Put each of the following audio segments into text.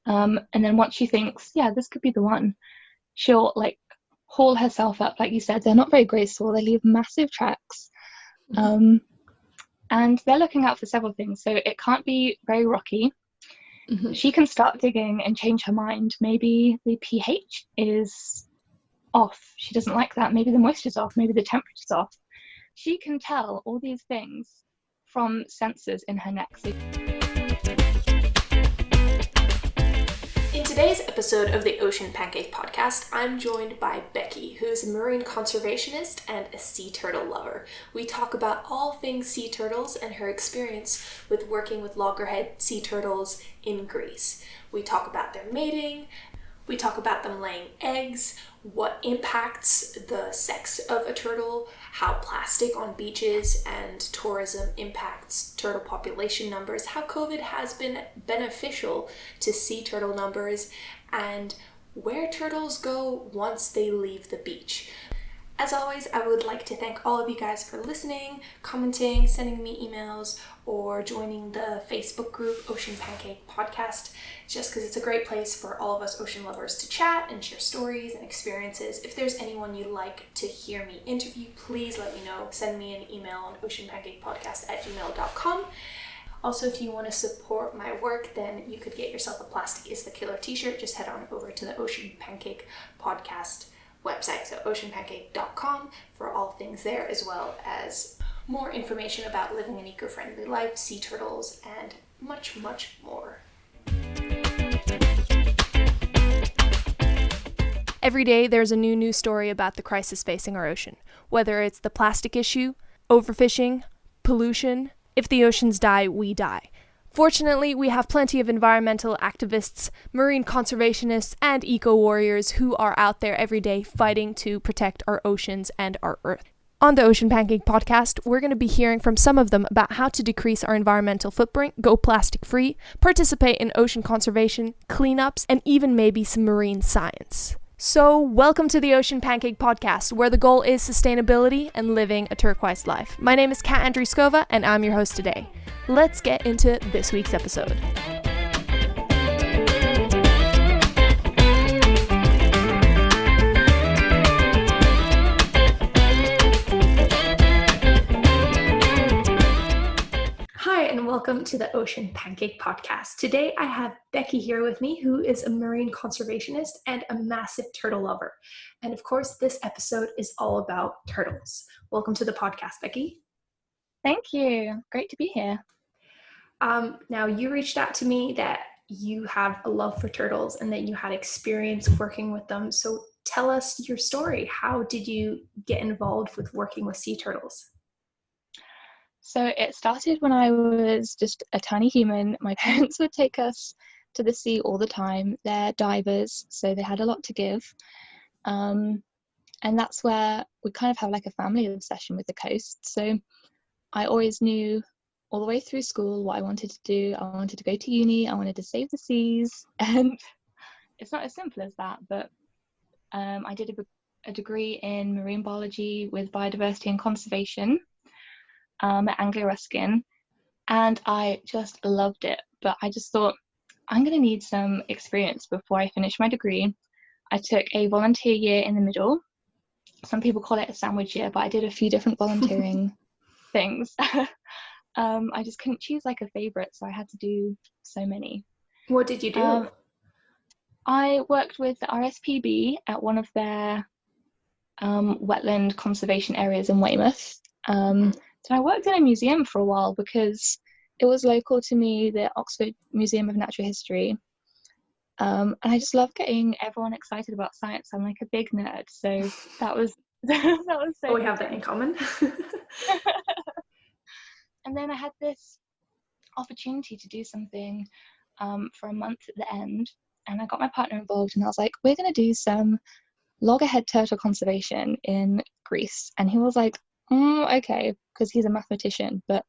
And then once she thinks, yeah, this could be the one, she'll like haul herself up. Like you said, they're not very graceful. They leave massive tracks. And they're looking out for several things. So it can't be very rocky. She can start digging and change her mind. Maybe the pH is off. She doesn't like that. Maybe the moisture's off. Maybe the temperature's off. She can tell all these things from sensors in her neck. In today's episode of the Ocean Pancake podcast, I'm joined by Becky, who's a marine conservationist and a sea turtle lover. We talk about all things sea turtles and her experience with working with loggerhead sea turtles in Greece. We talk about their mating, we talk about them laying eggs, what impacts the sex of a turtle, how plastic on beaches and tourism impacts turtle population numbers, how COVID has been beneficial to sea turtle numbers, and where turtles go once they leave the beach. As always, I would like to thank all of you guys for listening, commenting, sending me emails, or joining the Facebook group Ocean Pancake Podcast, just because it's a great place for all of us ocean lovers to chat and share stories and experiences. If there's anyone you'd like to hear me interview, please let me know. Send me an email on oceanpancakepodcast@gmail.com. Also, if you want to support my work, then you could get yourself a Plastic is the Killer t-shirt. Just head on over to the Ocean Pancake Podcast website, so oceanpancake.com, for all things there, as well as more information about living an eco-friendly life, sea turtles, and much, much more. Every day there's a new news story about the crisis facing our ocean, whether it's the plastic issue, overfishing, pollution. If the oceans die, we die. Fortunately, we have plenty of environmental activists, marine conservationists, and eco-warriors who are out there every day fighting to protect our oceans and our Earth. On the Ocean Pancake podcast, we're going to be hearing from some of them about how to decrease our environmental footprint, go plastic-free, participate in ocean conservation, cleanups, and even maybe some marine science. So, welcome to the Ocean Pancake podcast, where the goal is sustainability and living a turquoise life. My name is Kat Scuba, and I'm your host today. Let's get into this week's episode. Hi, and welcome to the Ocean Pancake podcast. Today I have Becky here with me, who is a marine conservationist and a massive turtle lover. And of course, this episode is all about turtles. Welcome to the podcast, Becky. Thank you. Great to be here. Now, you reached out to me that you have a love for turtles and that you had experience working with them. So tell us your story. How did you get involved with working with sea turtles? So it started when I was just a tiny human. My parents would take us to the sea all the time. They're divers, so they had a lot to give. And that's where we kind of have like a family obsession with the coast. So I always knew all the way through school what I wanted to do. I wanted to go to uni. I wanted to save the seas. And it's not as simple as that, but I did a degree in marine biology with biodiversity and conservation at Anglo-Ruskin, and I just loved it. But I just thought, I'm going to need some experience before I finish my degree. I took a volunteer year in the middle. Some people call it a sandwich year, but I did a few different volunteering things. I just couldn't choose like a favorite, so I had to do so many. What did you do? I worked with the RSPB at one of their wetland conservation areas in Weymouth. So I worked in a museum for a while because it was local to me, the Oxford Museum of Natural History. And I just love getting everyone excited about science. I'm like a big nerd, so that was so. We have that in common. And then I had this opportunity to do something for a month at the end, and I got my partner involved, and I was like, we're going to do some loggerhead turtle conservation in Greece. And he was like, okay, because he's a mathematician. But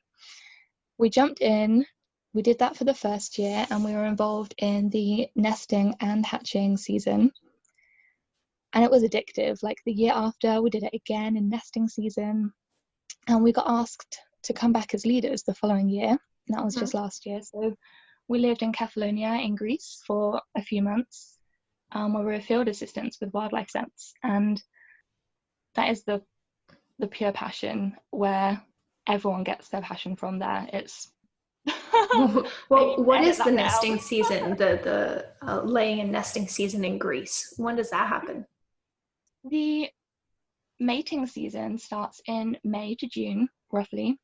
we jumped in, we did that for the first year, and we were involved in the nesting and hatching season. And it was addictive. Like the year after, we did it again in nesting season, and we got asked to come back as leaders the following year. And that was just last year. So we lived in Kefalonia in Greece for a few months, where we were field assistants with wildlife sense, and that is the pure passion where everyone gets their passion from there. It's Well, what is the that bit out. nesting season, the laying and nesting season in Greece? When does that happen? The mating season starts in May to June, roughly.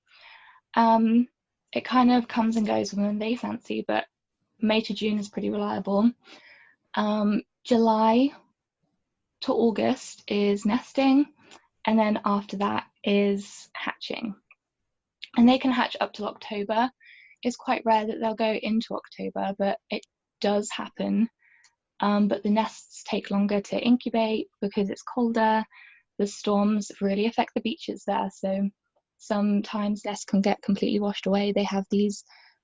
It kind of comes and goes when they fancy, but May to June is pretty reliable. July to August is nesting, and then after that is hatching. And they can hatch up till October. It's quite rare that they'll go into October, but it does happen. But the nests take longer to incubate because it's colder. The storms really affect the beaches there, so sometimes nests can get completely washed away. They have these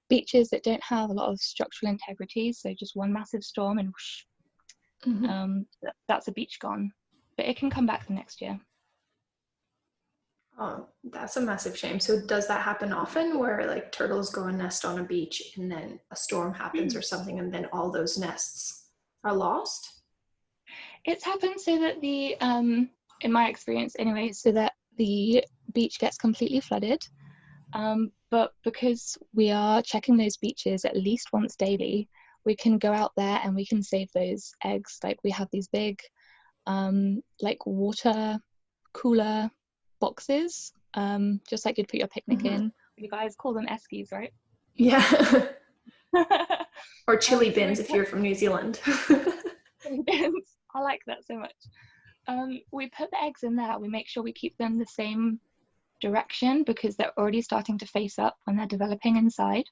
beaches that don't have a lot of structural integrity, so just one massive storm and whoosh, that's a beach gone. But it can come back the next year. Oh, that's a massive shame. So does that happen often, where like turtles go and nest on a beach and then a storm happens or something and then all those nests are lost? It's happened so that the in my experience anyway, so that the beach gets completely flooded, but because we are checking those beaches at least once daily, we can go out there and we can save those eggs. Like, we have these big like water cooler boxes, just like you'd put your picnic in. You guys call them eskies, right? Yeah. Or chili bins if you're from New Zealand. Chili bins. I like that so much. We put the eggs in there. We make sure we keep them the same direction because they're already starting to face up when they're developing inside.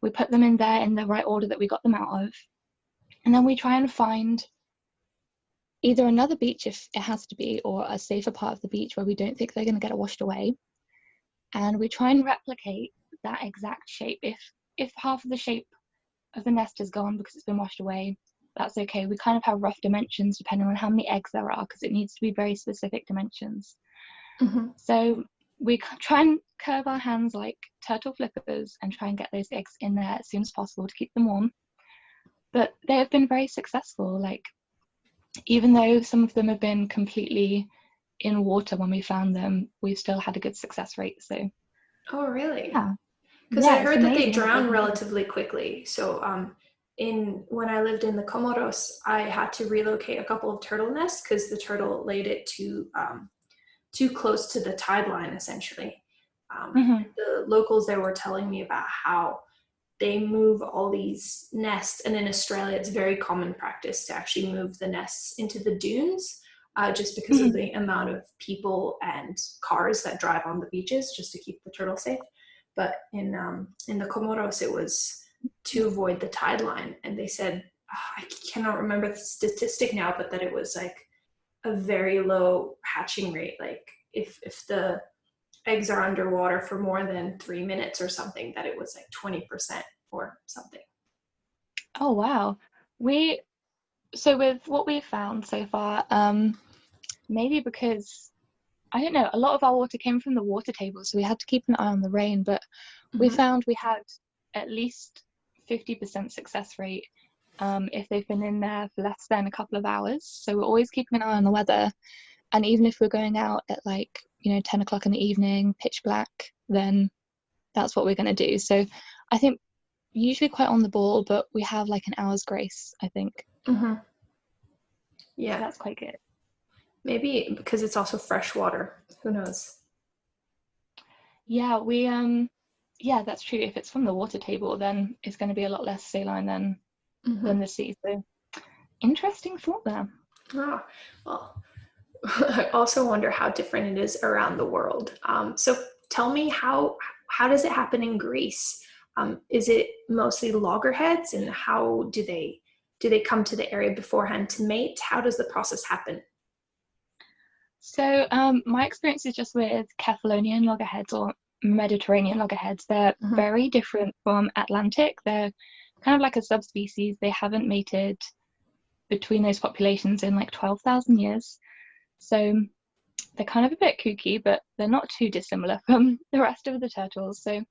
We put them in there in the right order that we got them out of. And then we try and find either another beach if it has to be, or a safer part of the beach where we don't think they're going to get washed away. And we try and replicate that exact shape. If half of the shape of the nest is gone because it's been washed away, that's okay. We kind of have rough dimensions depending on how many eggs there are, because it needs to be very specific dimensions. So we try and curve our hands like turtle flippers and try and get those eggs in there as soon as possible to keep them warm. But they have been very successful. Like, even though some of them have been completely in water when we found them, we've still had a good success rate. So. Oh, really? Yeah. Because I heard that they drown relatively quickly. So when I lived in the Comoros, I had to relocate a couple of turtle nests because the turtle laid it too close to the tide line, essentially. The locals there were telling me about how they move all these nests, and in Australia it's very common practice to actually move the nests into the dunes, just because of the amount of people and cars that drive on the beaches just to keep the turtle safe. But in the Comoros, it was to avoid the tide line, and they said, I cannot remember the statistic now, but that it was like a very low hatching rate. Like if the eggs are underwater for more than 3 minutes or something, that it was like 20% or something. Oh wow. So with what we've found so far, maybe because I don't know, a lot of our water came from the water table, so we had to keep an eye on the rain, but we found we had at least 50% success rate if they've been in there for less than a couple of hours. So we're always keeping an eye on the weather, and even if we're going out at 10 o'clock in the evening, pitch black, then that's what we're going to do. So I think usually quite on the ball, but we have like an hour's grace, I think. Yeah, so that's quite good. Maybe because it's also fresh water. Who knows? Yeah, yeah, that's true. If it's from the water table, then it's going to be a lot less saline than the sea. So interesting thought there. Oh, well, I also wonder how different it is around the world. So tell me, how does it happen in Greece? Is it mostly loggerheads, and how do they come to the area beforehand to mate? How does the process happen? So my experience is just with Kefalonian loggerheads or Mediterranean loggerheads. They're very different from Atlantic. They're kind of like a subspecies. They haven't mated between those populations in like 12,000 years. So they're kind of a bit kooky, but they're not too dissimilar from the rest of the turtles. So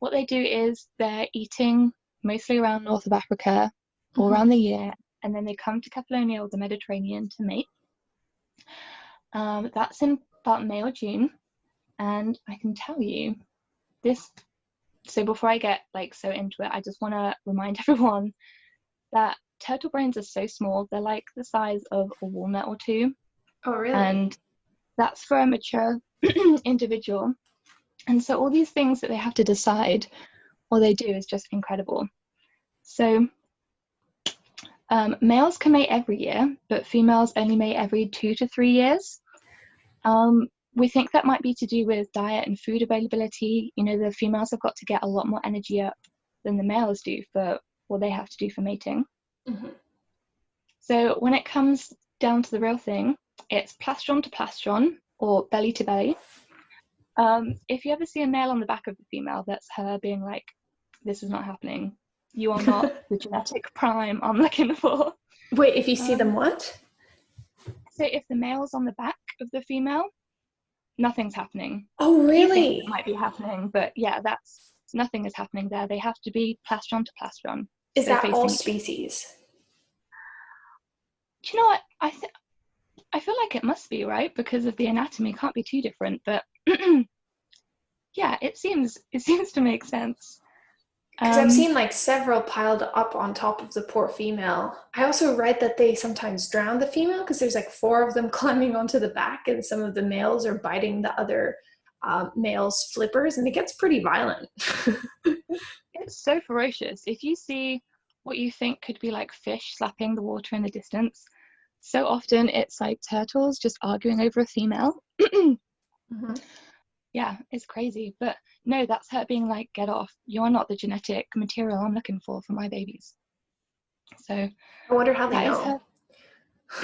what they do is they're eating mostly around north of Africa, all around the year, and then they come to Catalonia or the Mediterranean to mate. That's in about May or June, and I can tell you this. So before I get like so into it, I just want to remind everyone that turtle brains are so small. They're like the size of a walnut or two. Oh, really? And that's for a mature individual. And so all these things that they have to decide or they do is just incredible. So males can mate every year, but females only mate every 2 to 3 years. We think that might be to do with diet and food availability. You know, the females have got to get a lot more energy up than the males do for what they have to do for mating. So when it comes down to the real thing, it's plastron to plastron or belly to belly. If you ever see a male on the back of the female, that's her being like, this is not happening. You are not the genetic prime I'm looking for. Wait, if you see them what? So if the male's on the back of the female, nothing's happening. Oh, really? It might be happening, but yeah, nothing is happening there. They have to be plastron to plastron. Is that all species? Do you know what? I feel like it must be, right? Because of the anatomy, it can't be too different. But yeah, it seems to make sense. Because I've seen like several piled up on top of the poor female. I also read that they sometimes drown the female because there's like 4 of them climbing onto the back, and some of the males are biting the other males' flippers, and it gets pretty violent. It's so ferocious. If you see what you think could be like fish slapping the water in the distance, so often it's like turtles just arguing over a female. Yeah, it's crazy. But no, that's her being like, get off. You are not the genetic material I'm looking for my babies. So I wonder how they know.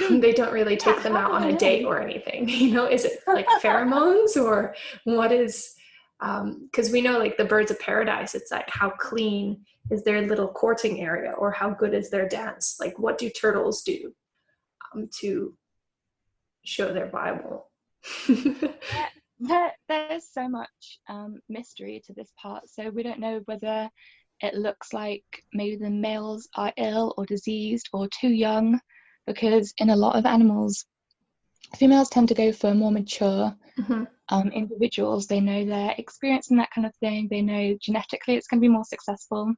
They don't really take them out on a date or anything. You know, is it like pheromones or what is, because we know like the birds of paradise, it's like how clean is their little courting area or how good is their dance? Like what do turtles do to show they're viable? There's so much mystery to this part. So we don't know whether it looks like maybe the males are ill or diseased or too young, because in a lot of animals, females tend to go for more mature individuals. They know their experience and that kind of thing. They know genetically it's going to be more successful.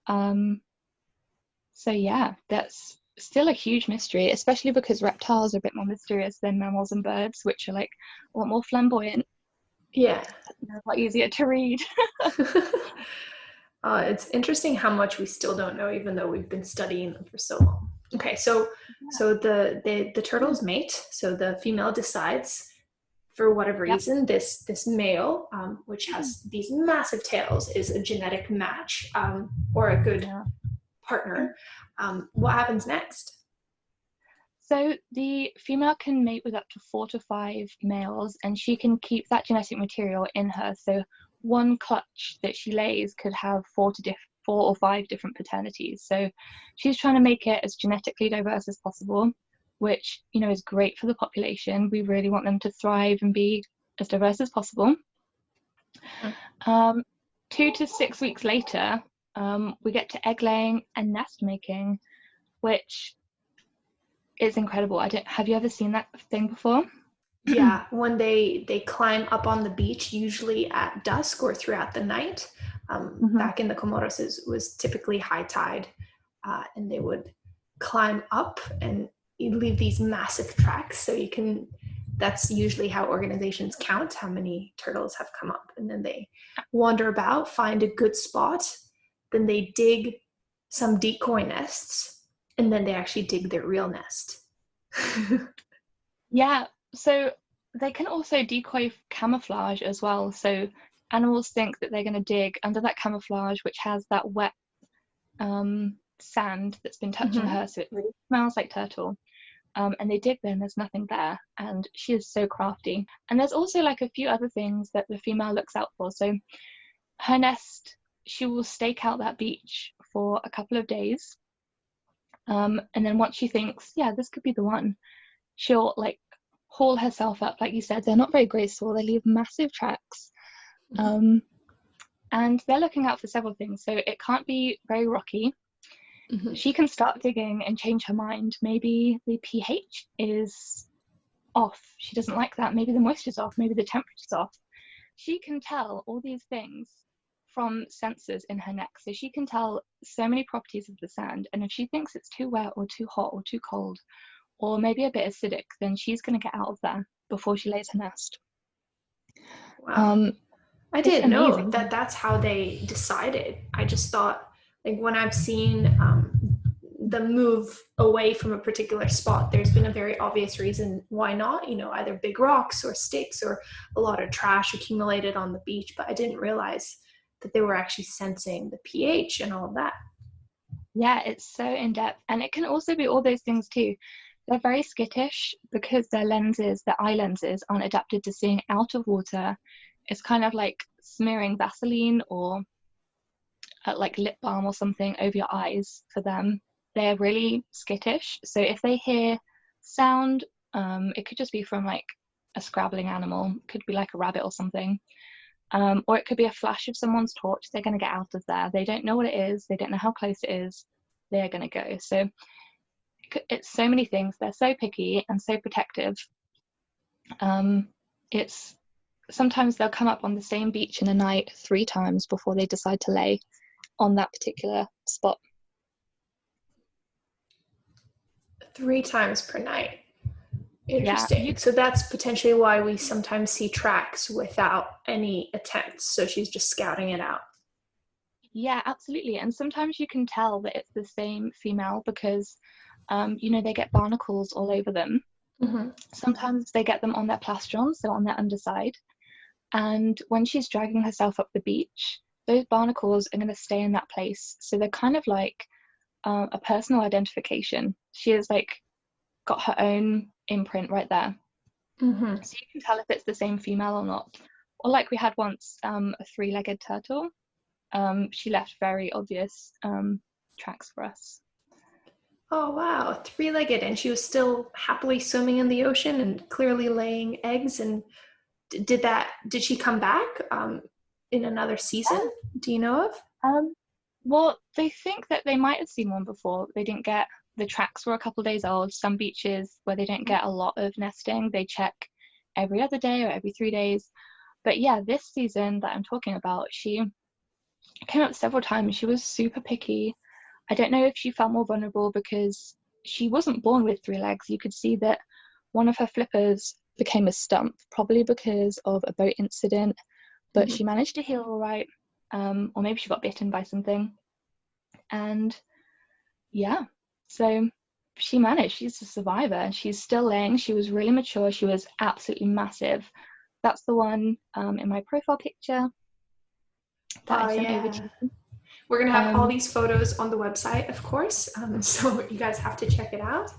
So yeah, that's still a huge mystery, especially because reptiles are a bit more mysterious than mammals and birds, which are like a lot more flamboyant. Yeah. They're a lot easier to read. It's interesting how much we still don't know, even though we've been studying them for so long. Okay, so the turtles mate. So the female decides, for whatever reason, this male, which has these massive tails, is a genetic match or a good partner. What happens next? So the female can mate with up to 4 to 5 males, and she can keep that genetic material in her. So one clutch that she lays could have 4 or 5 different paternities. So she's trying to make it as genetically diverse as possible, which, you know, is great for the population. We really want them to thrive and be as diverse as possible. 2 to 6 weeks later, we get to egg laying and nest making, which is incredible. Have you ever seen that thing before? Yeah, when they climb up on the beach, usually at dusk or throughout the night. Back in the Comoros, it was typically high tide, and they would climb up and leave these massive tracks. So that's usually how organizations count how many turtles have come up, and then they wander about, find a good spot, then they dig some decoy nests, and then they actually dig their real nest. Yeah, so they can also decoy camouflage as well. So animals think that they're going to dig under that camouflage, which has that wet sand that's been touching her, so it really smells like turtle. And they dig there and there's nothing there, and she is so crafty. And there's also like a few other things that the female looks out for. So her nest, she will stake out that beach for a couple of days, and then once she thinks, yeah, this could be the one, she'll like haul herself up. Like you said, they're not very graceful, they leave massive tracks, and And they're looking out for several things. So it can't be very rocky. Mm-hmm. She can start digging and change her mind. Maybe the pH is off. She doesn't like that. Maybe the moisture's off. Maybe the temperature's off. She can tell all these things from sensors in her neck. So she can tell so many properties of the sand. And if she thinks it's too wet or too hot or too cold, or maybe a bit acidic, then she's going to get out of there before she lays her nest. Wow. I didn't know amazing. that that's how they decided. I just thought, like, when I've seen the move away from a particular spot, there's been a very obvious reason why not, either big rocks or sticks or a lot of trash accumulated on the beach. But I didn't realize that they were actually sensing the pH and all of that. Yeah, it's so in-depth. And it can also be all those things too. They're very skittish because their eye lenses, aren't adapted to seeing out of water. It's kind of like smearing Vaseline or like lip balm or something over your eyes for them. They're really skittish. So if they hear sound, it could just be from like a scrabbling animal. It could be like a rabbit or something. Or it could be a flash of someone's torch. They're going to get out of there. They don't know what it is. They don't know how close it is. They're going to go. So it's so many things. They're so picky and so protective. It's sometimes they'll come up on the same beach in a night 3 times before they decide to lay on that particular spot. 3 times per night. Interesting. Yeah, So that's potentially why we sometimes see tracks without any attempts. So she's just scouting it out. Yeah, absolutely. And sometimes you can tell that it's the same female because, they get barnacles all over them. Mm-hmm. Sometimes they get them on their plastrons, so on their underside. And when she's dragging herself up the beach, those barnacles are going to stay in that place. So they're kind of like a personal identification. She has like got her own imprint right there. Mm-hmm. So you can tell if it's the same female or not. Or like we had once, a 3-legged turtle. She left very obvious tracks for us. Oh, wow. 3-legged. And she was still happily swimming in the ocean and clearly laying eggs. And did she come back in another season? Do you know of? Well, they think that they might have seen one before. They didn't get, the tracks were a couple of days old. Some beaches where they don't get a lot of nesting, they check every other day or every 3 days. But yeah, this season that I'm talking about, she came up several times. She was super picky. I don't know if she felt more vulnerable because she wasn't born with 3 legs. You could see that one of her flippers became a stump, probably because of a boat incident, but Mm-hmm. she managed to heal all right. Or maybe she got bitten by something. And yeah, so she managed. She's a survivor. She's still laying. She was really mature. She was absolutely massive. That's the one in my profile picture that I sent over to you. We're going to have all these photos on the website, of course, so you guys have to check it out.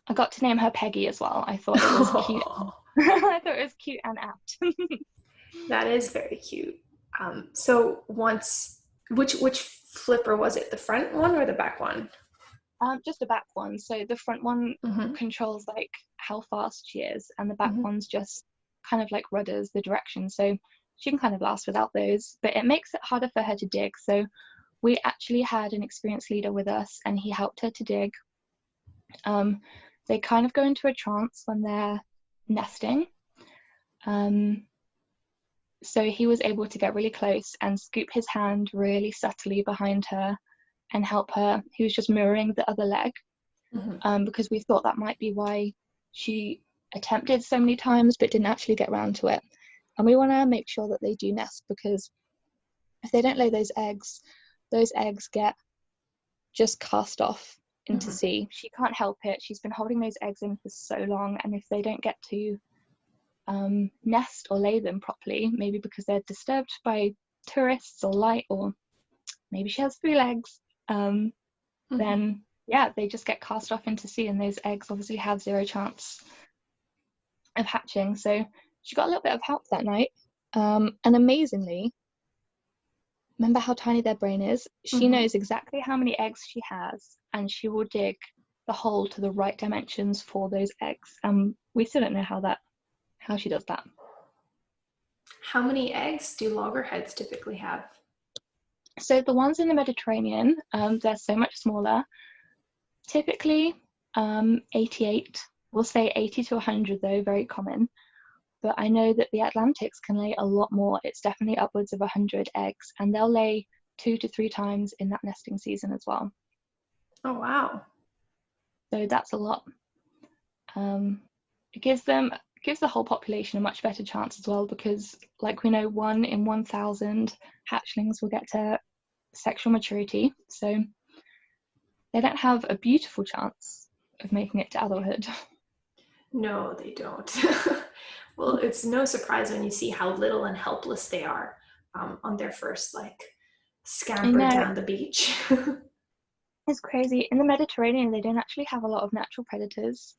I got to name her Peggy as well. I thought it was cute. I thought it was cute and apt. That is very cute. So which flipper was it? The front one or the back one? Just a back one. So the front one Mm-hmm. controls like how fast she is, and the back Mm-hmm. one's just kind of like rudders the direction. So she can kind of last without those, but it makes it harder for her to dig. So we actually had an experienced leader with us, and he helped her to dig. They kind of go into a trance when they're nesting. So he was able to get really close and scoop his hand really subtly behind her and help her. He was just mirroring the other leg, because we thought that might be why she attempted so many times but didn't actually get around to it. And we want to make sure that they do nest, because if they don't lay those eggs get just cast off into sea. She can't help it. She's been holding those eggs in for so long, and if they don't get to nest or lay them properly, maybe because they're disturbed by tourists or light, or maybe she has 3 legs, then yeah, they just get cast off into sea, and those eggs obviously have 0 chance of hatching. So she got a little bit of help that night, and amazingly, remember how tiny their brain is? She knows exactly how many eggs she has, and she will dig the hole to the right dimensions for those eggs. We still don't know how she does that. How many eggs do loggerheads typically have? So the ones in the Mediterranean, they're so much smaller. Typically, 88. We'll say 80 to 100 though, very common. But I know that the Atlantics can lay a lot more. It's definitely upwards of 100 eggs, and they'll lay 2 to 3 times in that nesting season as well. Oh, wow. So that's a lot. It gives the whole population a much better chance as well, because like we know, 1 in 1,000 hatchlings will get to sexual maturity. So they don't have a beautiful chance of making it to adulthood. No, they don't. Well, it's no surprise when you see how little and helpless they are on their first scamper down the beach. It's crazy. In the Mediterranean, they don't actually have a lot of natural predators.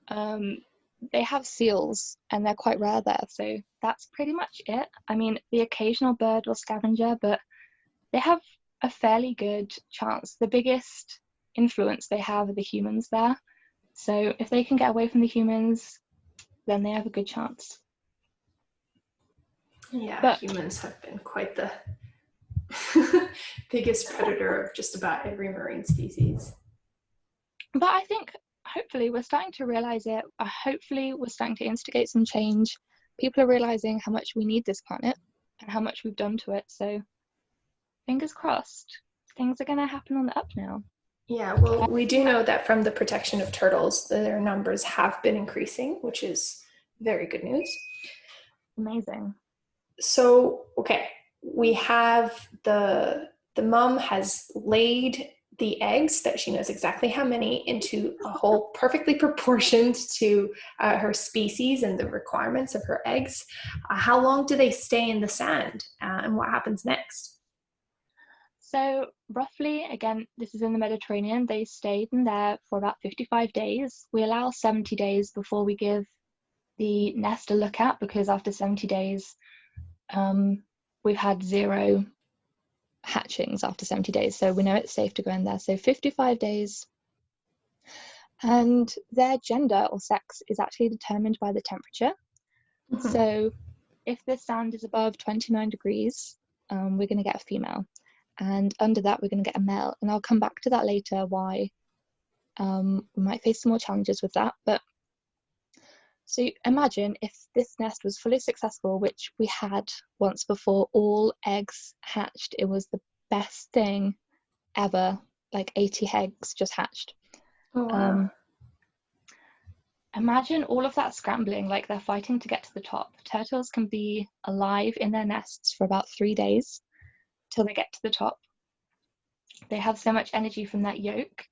They have seals, and they're quite rare there, so that's pretty much it. I mean, the occasional bird or scavenger, but they have a fairly good chance. The biggest influence they have are the humans there. So if they can get away from the humans, then they have a good chance. Yeah, but humans have been quite the biggest predator of just about every marine species. But I think hopefully we're starting to realize it. Hopefully we're starting to instigate some change. People are realizing how much we need this planet and how much we've done to it. So fingers crossed, things are going to happen on the up now. Yeah, well, we do know that from the protection of turtles, their numbers have been increasing, which is very good news. Amazing. So, okay, we have the mom has laid the eggs that she knows exactly how many into a hole perfectly proportioned to her species and the requirements of her eggs. How long do they stay in the sand, and what happens next? So roughly, again, this is in the Mediterranean, they stayed in there for about 55 days. We allow 70 days before we give the nest a look at, because after 70 days, we've had 0 hatchings after 70 days. So we know it's safe to go in there. So 55 days. And their gender or sex is actually determined by the temperature. Mm-hmm. So if the sand is above 29 degrees, we're going to get a female. And under that, we're going to get a male. And I'll come back to that later, why we might face some more challenges with that. But so imagine if this nest was fully successful, which we had once before, all eggs hatched. It was the best thing ever, like 80 eggs just hatched. Oh, wow. Imagine all of that scrambling, like they're fighting to get to the top. Turtles can be alive in their nests for about 3 days till they get to the top. They have so much energy from that yolk,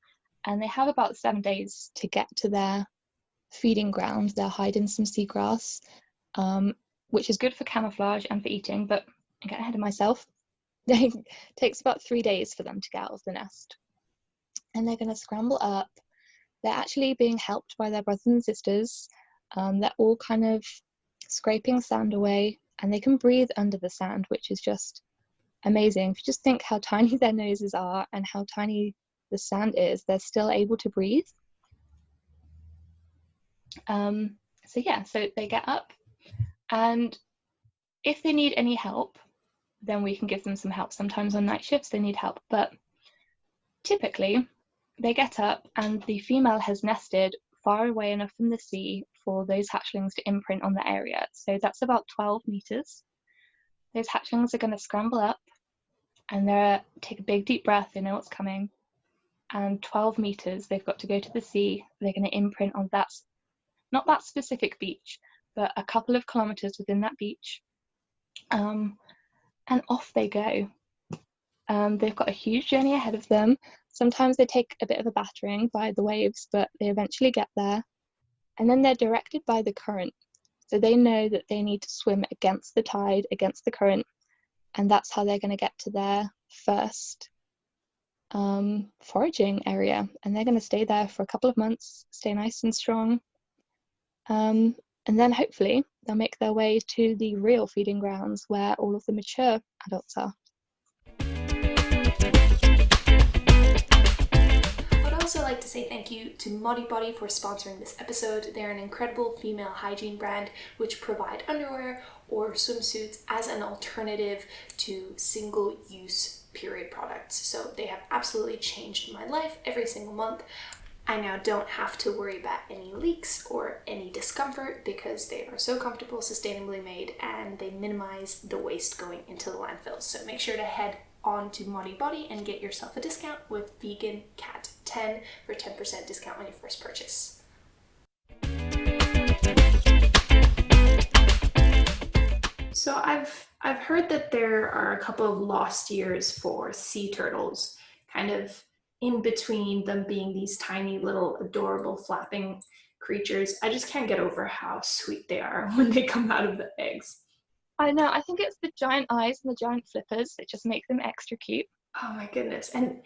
and they have about 7 days to get to their feeding ground. They'll hide in some seagrass, which is good for camouflage and for eating, but I'm getting ahead of myself. It takes about 3 days for them to get out of the nest. And they're going to scramble up. They're actually being helped by their brothers and sisters. They're all kind of scraping sand away, and they can breathe under the sand, which is just amazing. If you just think how tiny their noses are and how tiny the sand is, they're still able to breathe. So they get up, and if they need any help, then we can give them some help. Sometimes on night shifts they need help, but typically they get up and the female has nested far away enough from the sea for those hatchlings to imprint on the area. So that's about 12 meters. Those hatchlings are going to scramble up, and they take a big deep breath. They know what's coming, and 12 meters they've got to go to the sea. They're going to imprint on that, not that specific beach, but a couple of kilometers within that beach, and off they go. They've got a huge journey ahead of them. Sometimes they take a bit of a battering by the waves, but they eventually get there, and then they're directed by the current. So they know that they need to swim against the tide, against the current, and that's how they're going to get to their first foraging area. And they're going to stay there for a couple of months, stay nice and strong, and then hopefully they'll make their way to the real feeding grounds where all of the mature adults are. I'd also like to say say thank you to Modibody for sponsoring this episode. They're an incredible female hygiene brand which provide underwear or swimsuits as an alternative to single-use period products. So they have absolutely changed my life every single month. I now don't have to worry about any leaks or any discomfort because they are so comfortable, sustainably made, and they minimize the waste going into the landfills. So make sure to head on to Modibody and get yourself a discount with Vegan Cat 10 for 10% discount on your first purchase. So I've heard that there are a couple of lost years for sea turtles, kind of in between them being these tiny little adorable flapping creatures. I just can't get over how sweet they are when they come out of the eggs. I know, I think it's the giant eyes and the giant flippers that just make them extra cute. Oh my goodness. And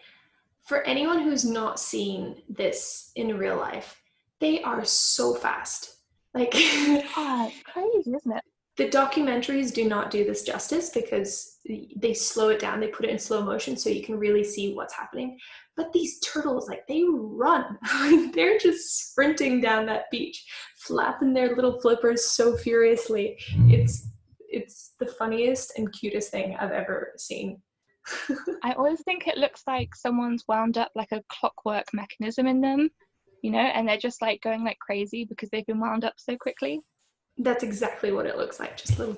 for anyone who's not seen this in real life, they are so fast. Like, it's crazy, isn't it? the documentaries do not do this justice because they slow it down. They put it in slow motion so you can really see what's happening. But these turtles, like, they run. They're just sprinting down that beach, flapping their little flippers so furiously. It's the funniest and cutest thing I've ever seen. I always think it looks like someone's wound up like a clockwork mechanism in them, you know, and they're just like going like crazy because they've been wound up so quickly. That's exactly what it looks like, just little.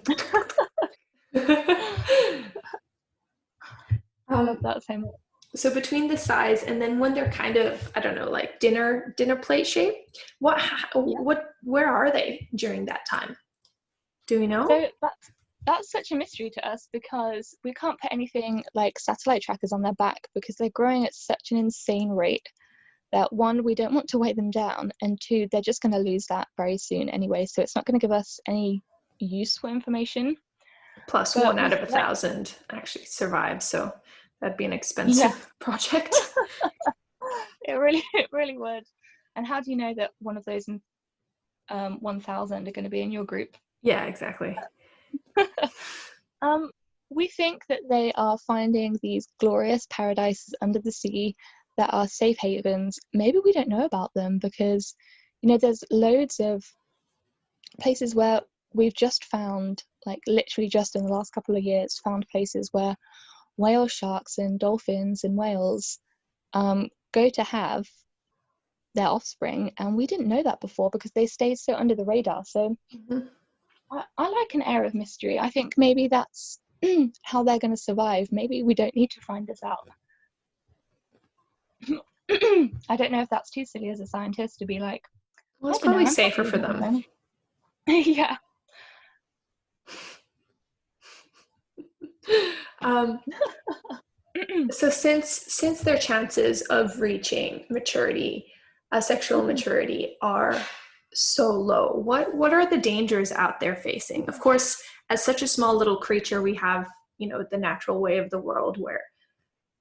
I love that so much. So between the size and then when they're kind of, I don't know, like dinner plate shape, where are they during that time? Do we know? So that's such a mystery to us because we can't put anything like satellite trackers on their back because they're growing at such an insane rate that, one, we don't want to weigh them down, and two, they're just going to lose that very soon anyway, so it's not going to give us any useful information. Plus, but 1 out of 1,000 actually survives, so that'd be an expensive project. It really would. And how do you know that one of those 1,000 are going to be in your group? Yeah, exactly. We think that they are finding these glorious paradises under the sea that are safe havens. Maybe we don't know about them because, you know, there's loads of places where we've just found, like literally just in the last couple of years, found places where whale sharks and dolphins and whales go to have their offspring, and we didn't know that before because they stayed so under the radar. So I like an air of mystery. I think maybe that's how they're going to survive. Maybe we don't need to find this out. I don't know if that's too silly as a scientist to be like, well, it's probably safer for them. Yeah. So since their chances of reaching maturity, sexual maturity, are so low, what are the dangers out there facing? Of course, as such a small little creature, we have, you know, the natural way of the world where,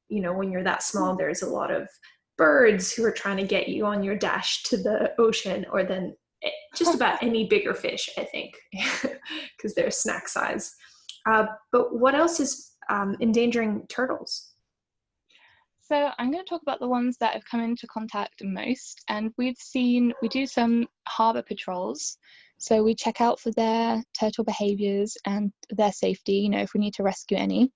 you know, when you're that small, there's a lot of birds who are trying to get you on your dash to the ocean, or then just about any bigger fish, I think, because they're snack size. But what else is endangering turtles? So I'm going to talk about the ones that have come into contact most, and we do some harbour patrols. So we check out for their turtle behaviours and their safety, you know, if we need to rescue any.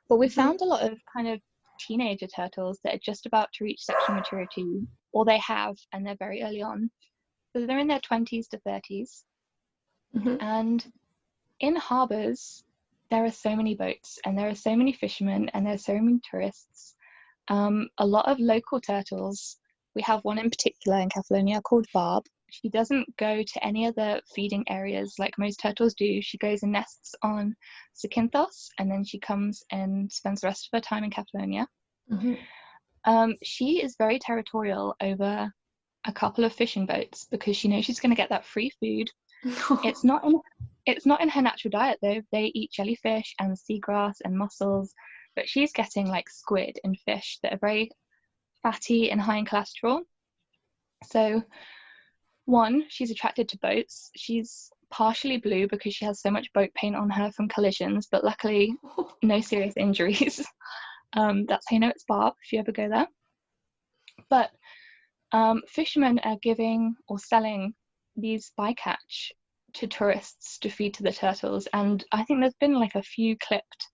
But we found a lot of kind of teenager turtles that are just about to reach sexual maturity, or they have, and they're very early on. So they're in their 20s to 30s. And in harbours, there are so many boats, and there are so many fishermen, and there are so many tourists. A lot of local turtles. We have one in particular in Catalonia called Barb. She doesn't go to any other feeding areas like most turtles do. She goes and nests on Zakynthos, and then she comes and spends the rest of her time in Catalonia. She is very territorial over a couple of fishing boats because she knows she's going to get that free food. It's not in her natural diet though. They eat jellyfish and seagrass and mussels, but she's getting like squid and fish that are very fatty and high in cholesterol. So, one, she's attracted to boats. She's partially blue because she has so much boat paint on her from collisions, but luckily no serious injuries. That's how you know it's Barb if you ever go there. But Fishermen are giving or selling these bycatch to tourists to feed to the turtles, and I think there's been like a few clipped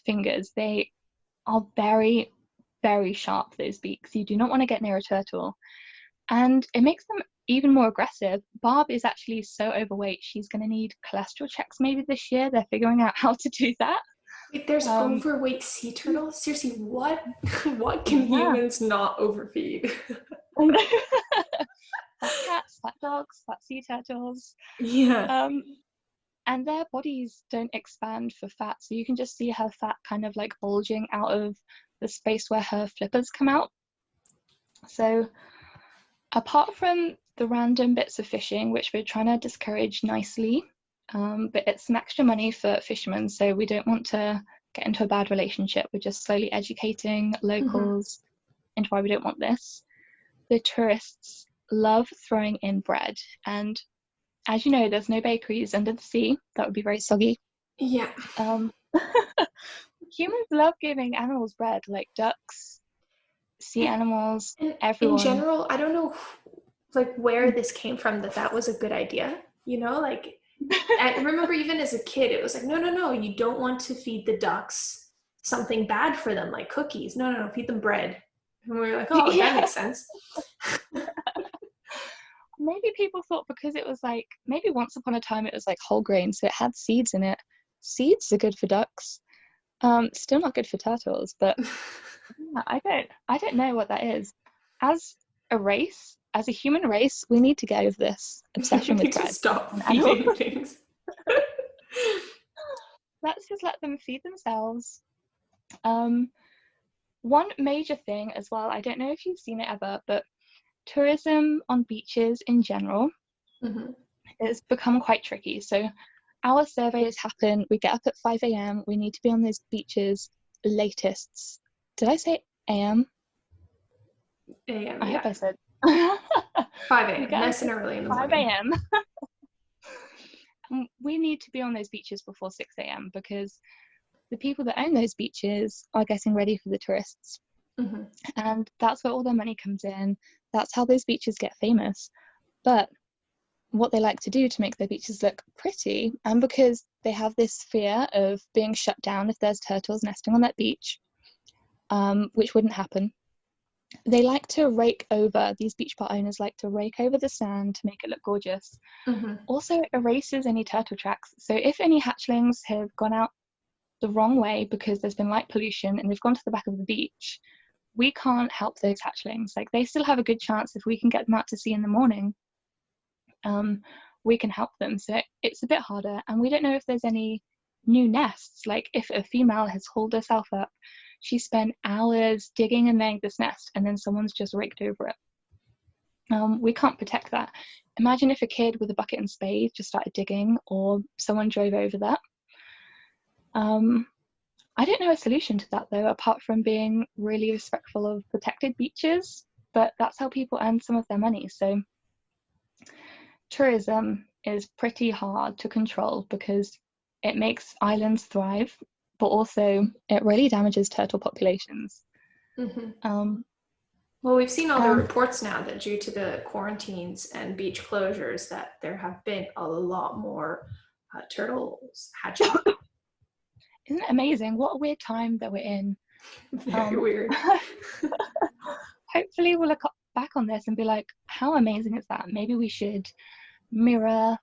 fingers. They are very, very sharp, those beaks. You do not want to get near a turtle, and it makes them even more aggressive. Barb is actually so overweight, she's going to need cholesterol checks maybe this year. They're figuring out how to do that. Wait, there's overweight sea turtles? Seriously, what can humans not overfeed? Fat cats, fat dogs, fat sea turtles. Yeah. And their bodies don't expand for fat, so you can just see her fat kind of like bulging out of the space where her flippers come out. So apart from the random bits of fishing, which we're trying to discourage nicely, but it's some extra money for fishermen, so we don't want to get into a bad relationship. We're just slowly educating locals into why we don't want this. The tourists love throwing in bread, and as you know, there's no bakeries under the sea. That would be very soggy. Yeah. Humans love giving animals bread, like ducks, sea animals, and everyone. In general, I don't know like where this came from, that was a good idea, you know, like I remember even as a kid it was like no, you don't want to feed the ducks something bad for them like cookies. No, feed them bread. And we were like, oh, that makes sense. Maybe people thought because it was like, maybe once upon a time it was like whole grain, so it had seeds in it. Seeds are good for ducks. Still not good for turtles, but yeah, I don't know what that is. As a race, as a human race, we need to get over this obsession with bread. Stop feeding things. Let's just let them feed themselves. One major thing as well, I don't know if you've seen it ever, but tourism on beaches in general has become quite tricky. So our surveys happen, we get up at 5 a.m, we need to be on those beaches latest. Did I say a.m.? A.m. I hope I said 5 a.m. Nice and early in the morning. 5 a.m. We need to be on those beaches before 6 a.m. because the people that own those beaches are getting ready for the tourists. And that's where all their money comes in. That's how those beaches get famous. But what they like to do to make their beaches look pretty, and because they have this fear of being shut down if there's turtles nesting on that beach, which wouldn't happen, they like to rake over, these beach bar owners like to rake over the sand to make it look gorgeous. Also erases any turtle tracks. So if any hatchlings have gone out the wrong way because there's been light pollution and they've gone to the back of the beach, we can't help those hatchlings. Like, they still have a good chance if we can get them out to sea in the morning. We can help them. So it's a bit harder, and we don't know if there's any new nests. Like, if a female has hauled herself up, she spent hours digging and laying this nest, and then someone's just raked over it. We can't protect that. Imagine if a kid with a bucket and spade just started digging, or someone drove over that. I don't know a solution to that though, apart from being really respectful of protected beaches, but that's how people earn some of their money. So tourism is pretty hard to control because it makes islands thrive, but also it really damages turtle populations. Well, we've seen all the reports now that due to the quarantines and beach closures that there have been a lot more turtles hatching. Isn't it amazing? What a weird time that we're in. Very weird. Hopefully we'll look back on this and be like, how amazing is that? Maybe we should mirror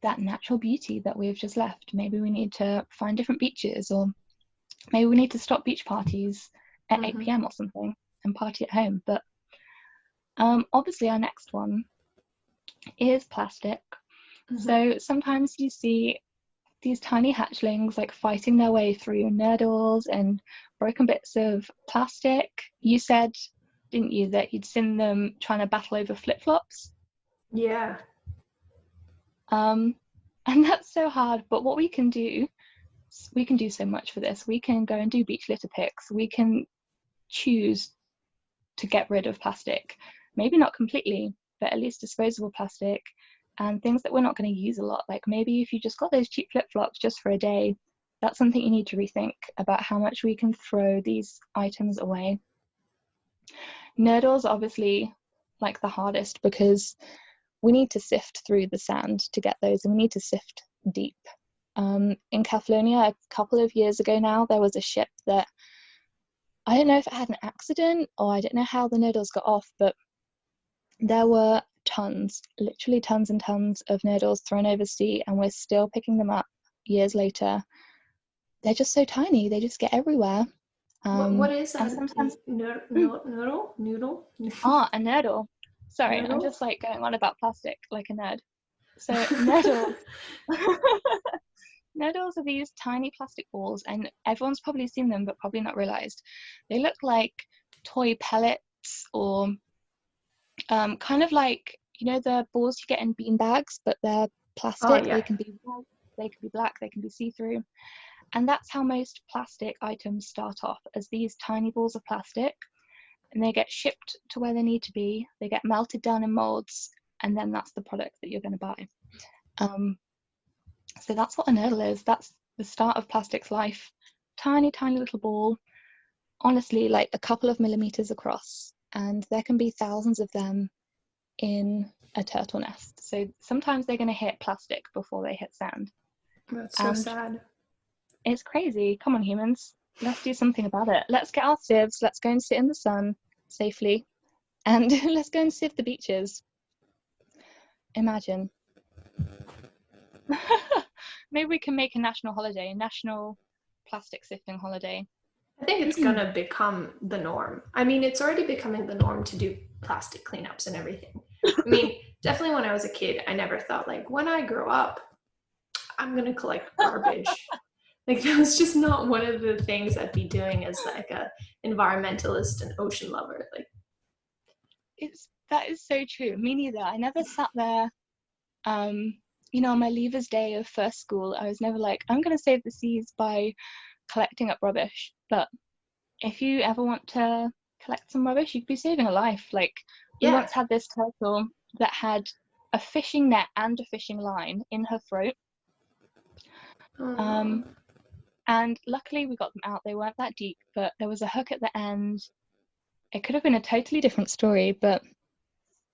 that natural beauty that we've just left. Maybe we need to find different beaches, or maybe we need to stop beach parties at 8 p.m. or something and party at home. But obviously our next one is plastic. So sometimes you see these tiny hatchlings like fighting their way through nurdles and broken bits of plastic. You said, didn't you, that you'd seen them trying to battle over flip-flops? Yeah. And that's so hard, but what we can do so much for this. We can go and do beach litter picks. We can choose to get rid of plastic. Maybe not completely, but at least disposable plastic and things that we're not going to use a lot. Like, maybe if you just got those cheap flip-flops just for a day, that's something you need to rethink about, how much we can throw these items away. Nurdles, obviously, like the hardest, because we need to sift through the sand to get those, and we need to sift deep. In Catalonia, a couple of years ago now, there was a ship that, I don't know if it had an accident or I don't know how the nurdles got off, but there were tons, literally tons and tons of nurdles thrown over sea, and we're still picking them up years later. They're just so tiny, they just get everywhere. What is and a sometimes noodle? a nurdle. Sorry, I'm Noodle? just like going on about plastic like a nerd. So nurdles. Nurdles are these tiny plastic balls, and everyone's probably seen them but probably not realized. They look like toy pellets, or kind of like, you know, the balls you get in bean bags, but they're plastic. Oh, yeah. They can be white, they can be black, they can be see-through. And that's how most plastic items start off, as these tiny balls of plastic, and they get shipped to where they need to be, they get melted down in molds, and then that's the product that you're going to buy. So that's what a nurdle is. That's the start of plastic's life. Tiny, tiny little ball, honestly, like a couple of millimeters across, and there can be thousands of them in a turtle nest. So sometimes they're going to hit plastic before they hit sand. That's so sad. It's crazy. Come on, humans. Let's do something about it. Let's get our sieves. Let's go and sit in the sun safely. And let's go and sieve the beaches. Imagine. Maybe we can make a national holiday, a national plastic sifting holiday. I think it's going to become the norm. I mean, it's already becoming the norm to do plastic cleanups and everything. I mean, definitely when I was a kid, I never thought, like, when I grow up, I'm going to collect garbage. Like, that was just not one of the things I'd be doing as like a environmentalist and ocean lover. Like, that is so true. Me neither. I never sat there, you know, on my leavers day of first school. I was never like, I'm going to save the seas by collecting up rubbish. But if you ever want to collect some rubbish, you could be saving a life. Like, we once had this turtle that had a fishing net and a fishing line in her throat. And luckily we got them out. They weren't that deep, but there was a hook at the end. It could have been a totally different story, but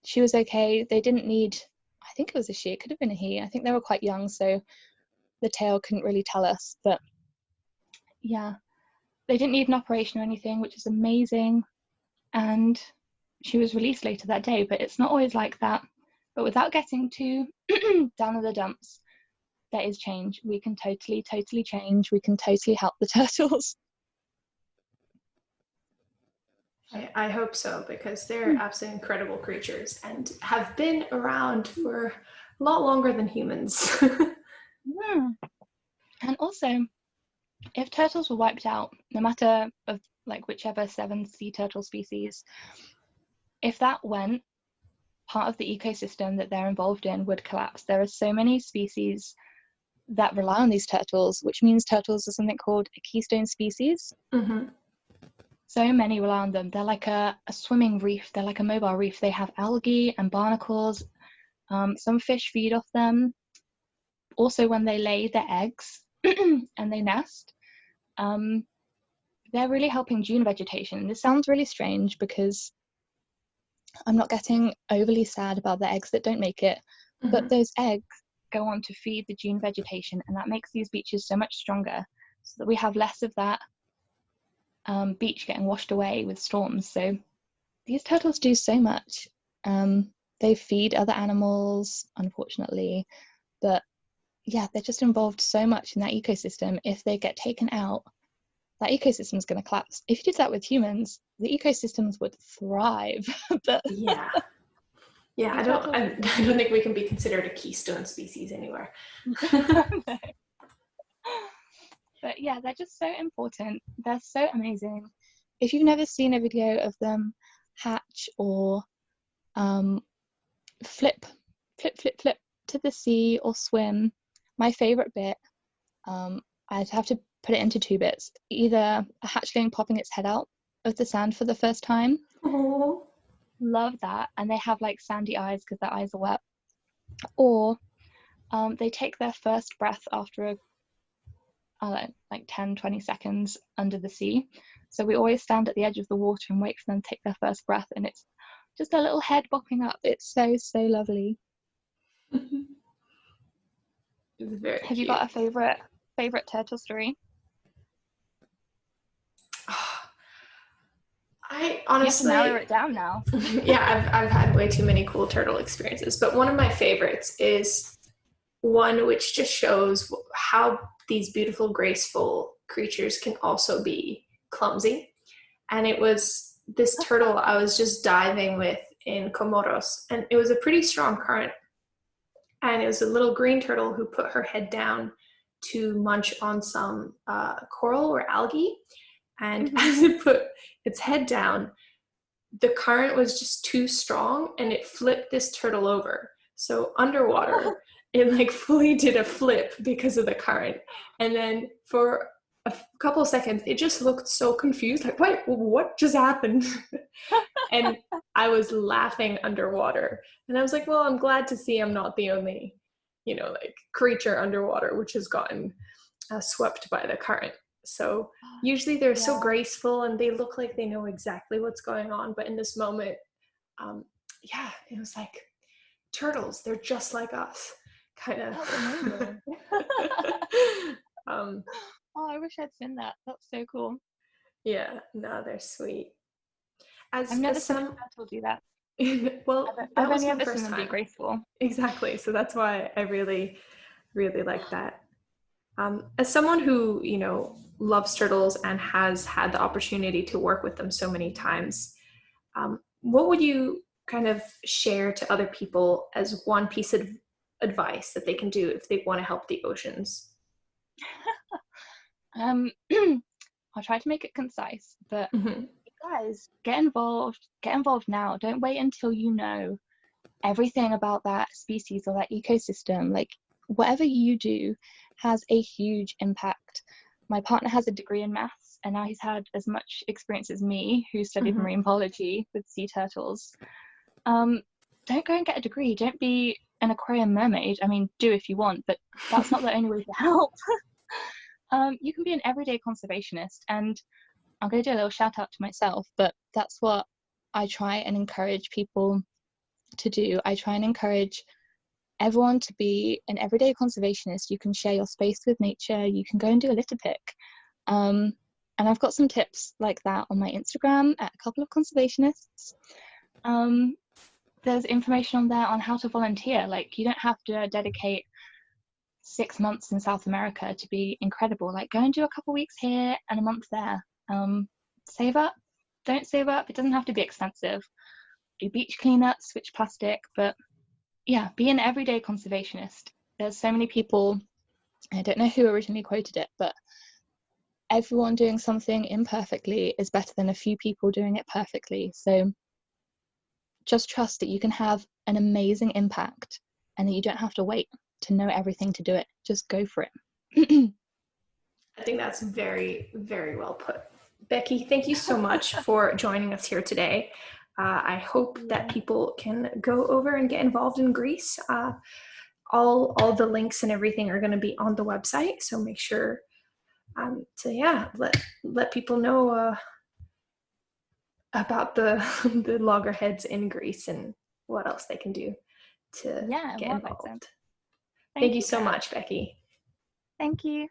she was okay. They didn't need, I think it was a she, it could have been a he. I think they were quite young, so the tail couldn't really tell us. But yeah, they didn't need an operation or anything, which is amazing. And she was released later that day, but it's not always like that. But without getting too down in the dumps, there is change. We can totally change. We can totally help the turtles. I hope so, because they're absolutely incredible creatures and have been around for a lot longer than humans. Yeah. And also, if turtles were wiped out, no matter of like whichever 7 sea turtle species, if that went, part of the ecosystem that they're involved in would collapse. There are so many species that rely on these turtles, which means turtles are something called a keystone species. Mm-hmm. So many rely on them. They're like a swimming reef. They're like a mobile reef. They have algae and barnacles. Some fish feed off them. Also, when they lay their eggs and they nest, they're really helping dune vegetation. This sounds really strange because I'm not getting overly sad about the eggs that don't make it, but those eggs go on to feed the dune vegetation, and that makes these beaches so much stronger, so that we have less of that beach getting washed away with storms. So these turtles do so much. They feed other animals, unfortunately, but yeah, they're just involved so much in that ecosystem. If they get taken out, that ecosystem is going to collapse. If you did that with humans, the ecosystems would thrive. But yeah, I don't think we can be considered a keystone species anywhere. No. But yeah, they're just so important. They're so amazing. If you've never seen a video of them hatch or flip to the sea or swim, my favorite bit, I'd have to put it into 2 bits. Either a hatchling popping its head out of the sand for the first time. Oh, Love that. And they have like sandy eyes because their eyes are wet. Or they take their first breath after like 10-20 seconds under the sea. So we always stand at the edge of the water and wait for them to take their first breath, and it's just a little head bopping up. It's so, so lovely. It's very Have you cute. got a favorite turtle story? I You have to honestly, narrow it down now. yeah, I've had way too many cool turtle experiences, but one of my favorites is one which just shows how these beautiful, graceful creatures can also be clumsy. And it was this turtle I was just diving with in Comoros, and it was a pretty strong current. And it was a little green turtle who put her head down to munch on some coral or algae. And as it put its head down, the current was just too strong and it flipped this turtle over. So underwater, it like fully did a flip because of the current. And then for a couple of seconds, it just looked so confused, like, wait, what just happened? And I was laughing underwater. And I was like, well, I'm glad to see I'm not the only, like creature underwater which has gotten swept by the current. So usually they're so graceful and they look like they know exactly what's going on. But in this moment, it was like turtles. They're just like us, kind of. Oh, I wish I'd seen that. That's so cool. Yeah, no, they're sweet. I've never seen a turtle do that. Well, I've only ever seen them be graceful. Exactly. So that's why I really, really like that. As someone who, loves turtles and has had the opportunity to work with them so many times, what would you kind of share to other people as one piece of advice that they can do if they want to help the oceans? I'll try to make it concise, but guys, get involved now. Don't wait until you know everything about that species or that ecosystem. Like, whatever you do has a huge impact. My partner has a degree in maths, and now he's had as much experience as me, who studied marine biology with sea turtles. Don't go and get a degree. Don't be an aquarium mermaid. I mean, do if you want, but that's not the only way to help. You can be an everyday conservationist, and I'm going to do a little shout out to myself, but that's what I try and encourage people to do. I try and encourage everyone to be an everyday conservationist. You can share your space with nature. You can go and do a litter pick. And I've got some tips like that on my Instagram at a couple of conservationists. There's information on there on how to volunteer. Like, you don't have to dedicate 6 months in South America to be incredible. Like, go and do a couple weeks here and a month there. Save up. Don't save up. It doesn't have to be expensive. Do beach cleanups, switch plastic, but yeah, be an everyday conservationist. There's so many people, I don't know who originally quoted it, but everyone doing something imperfectly is better than a few people doing it perfectly. So just trust that you can have an amazing impact and that you don't have to wait to know everything to do it. Just go for it. I think that's very, very well put. Becky, thank you so much for joining us here today. I hope that people can go over and get involved in Greece. All the links and everything are going to be on the website, so make sure let people know about the loggerheads in Greece and what else they can do to get involved. Thank you so much, Becky. Thank you.